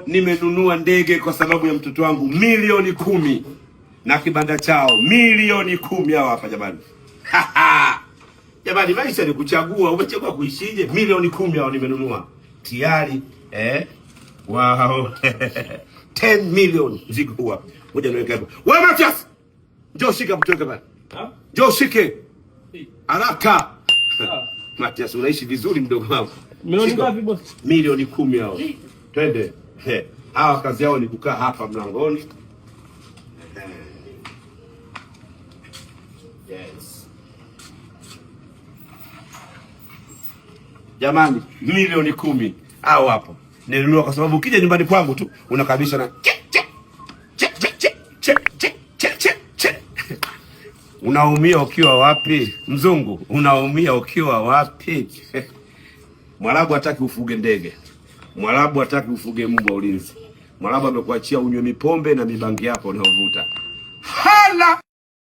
Nimenunua ndege kwa sababu ya mtoto wangu, milioni 10 na kibanda chao milioni 10. Hao hapa jamani. Jamani, maisha ni kuchagua, umechagua kuishije? Milioni 10 hao nimenunua tayari. Wow. 10 million ziko huwa. Ngoja niweke hapo. Wewe Matias, njoo shika mtoke bana. Njoo shike haraka. Matias, unaishi vizuri mdogo wangu. Milioni ngapi boss? Milioni 10 hao. Twende. Hawa kazi yao ni kukaa hapa mlangoni. Yes. Jamani, milioni 10 hao hapo. Nilinunua kwa sababu ukija nyumbani kwangu tu unakabisha na unaumia ukiwa wapi? Mzungu, unaumia ukiwa wapi? Mwarabu hataki ufuge ndege. Mwarabu hataki ufuge mbwa ulinzi. Mwarabu amekuachia unywe mipombe na mibangi yako unayovuta. Hala!